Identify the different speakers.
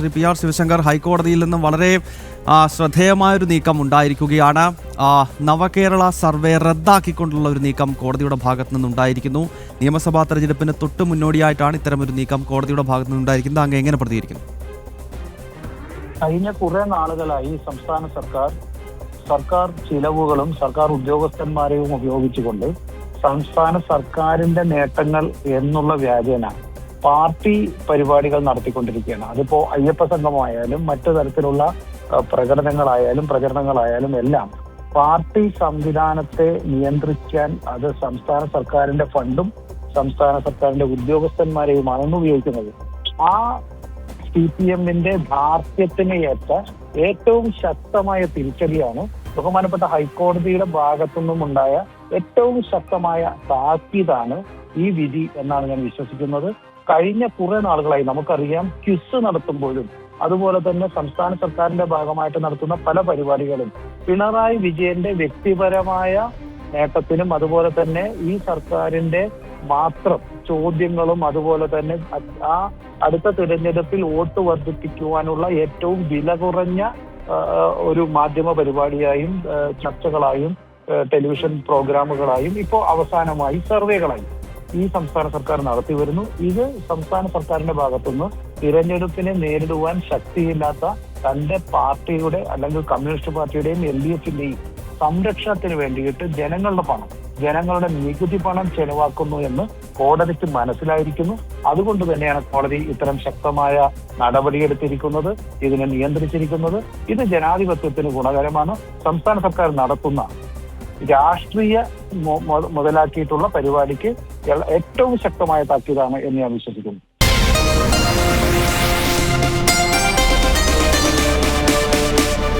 Speaker 1: Shri P R Sivasankar, ഹൈക്കോടതിയിൽ നിന്നും വളരെ ശ്രദ്ധേയമായൊരു നീക്കം ഉണ്ടായിരിക്കുകയാണ്. നവകേരള സർവേ റദ്ദാക്കിക്കൊണ്ടുള്ള ഒരു നീക്കം കോടതിയുടെ ഭാഗത്തു നിന്നുണ്ടായിരിക്കുന്നു. നിയമസഭാ തെരഞ്ഞെടുപ്പിന് തൊട്ട് മുന്നോടിയായിട്ടാണ് ഇത്തരമൊരു നീക്കം കോടതിയുടെ ഭാഗത്തു നിന്നുണ്ടായിരിക്കുന്നത്. അങ്ങ് എങ്ങനെ പ്രതികരിക്കുന്നു?
Speaker 2: കഴിഞ്ഞ കുറെ നാളുകളായി സംസ്ഥാന സർക്കാർ ചിലവുകളും സർക്കാർ ഉദ്യോഗസ്ഥന്മാരെയും ഉപയോഗിച്ചുകൊണ്ട് സംസ്ഥാന സർക്കാരിന്റെ നേട്ടങ്ങൾ എന്നുള്ള വ്യാജേന പാർട്ടി പരിപാടികൾ നടത്തിക്കൊണ്ടിരിക്കുകയാണ്. അതിപ്പോ അയ്യപ്പ സംഘമായാലും മറ്റു തരത്തിലുള്ള പ്രചരണങ്ങളായാലും എല്ലാം പാർട്ടി സംവിധാനത്തെ നിയന്ത്രിക്കാൻ അത് സംസ്ഥാന സർക്കാരിന്റെ ഫണ്ടും സംസ്ഥാന സർക്കാരിന്റെ ഉദ്യോഗസ്ഥന്മാരെയുമാണ് ഉപയോഗിക്കുന്നത്. ആ CPM-ന്റെ ധാർഷ്ട്യത്തിന് ഏറ്റ ഏറ്റവും ശക്തമായ തിരിച്ചടിയാണ് ബഹുമാനപ്പെട്ട ഹൈക്കോടതിയുടെ ഭാഗത്തുനിന്നും ഉണ്ടായ ഏറ്റവും ശക്തമായ താക്കീതാണ് ഈ വിധി എന്നാണ് ഞാൻ വിശ്വസിക്കുന്നത്. കഴിഞ്ഞ കുറെ നാളുകളായി നമുക്കറിയാം, ക്വിസ് നടത്തുമ്പോഴും അതുപോലെ തന്നെ സംസ്ഥാന സർക്കാരിന്റെ ഭാഗമായിട്ട് നടത്തുന്ന പല പരിപാടികളും പിണറായി വിജയന്റെ വ്യക്തിപരമായ നേട്ടത്തിനും അതുപോലെ തന്നെ ഈ സർക്കാരിന്റെ മാത്രം ചോദ്യങ്ങളും അതുപോലെ തന്നെ ആ അടുത്ത തിരഞ്ഞെടുപ്പിൽ വോട്ട് വർദ്ധിപ്പിക്കുവാനുള്ള ഏറ്റവും വില കുറഞ്ഞ ഒരു മാധ്യമ പരിപാടിയായും ചർച്ചകളായും ടെലിവിഷൻ പ്രോഗ്രാമുകളായും ഇപ്പോൾ അവസാനമായി സർവേകളായി ഈ സംസ്ഥാന സർക്കാർ നടത്തി വരുന്നു. ഇത് സംസ്ഥാന സർക്കാരിന്റെ ഭാഗത്തുനിന്ന് തിരഞ്ഞെടുപ്പിനെ നേരിടുവാൻ ശക്തിയില്ലാത്ത തന്റെ പാർട്ടിയുടെ അല്ലെങ്കിൽ കമ്മ്യൂണിസ്റ്റ് പാർട്ടിയുടെയും LDF-ന്റെയും സംരക്ഷണത്തിന് വേണ്ടിയിട്ട് ജനങ്ങളുടെ നികുതി പണം ചെലവാക്കുന്നു എന്ന് കോടതിക്ക് മനസ്സിലായിരിക്കുന്നു. അതുകൊണ്ട് തന്നെയാണ് കോടതി ഇത്തരം ശക്തമായ നടപടിയെടുത്തിരിക്കുന്നത്, ഇതിനെ നിയന്ത്രിച്ചിരിക്കുന്നത്. ഇത് ജനാധിപത്യത്തിന് ഗുണകരമാണ്. സംസ്ഥാന സർക്കാർ നടത്തുന്ന രാഷ്ട്രീയ മുതലാക്കിയിട്ടുള്ള പരിപാടിക്ക് ഏറ്റവും ശക്തമായ താക്കീതാണ് എന്ന് ഞാൻ വിശ്വസിക്കുന്നു.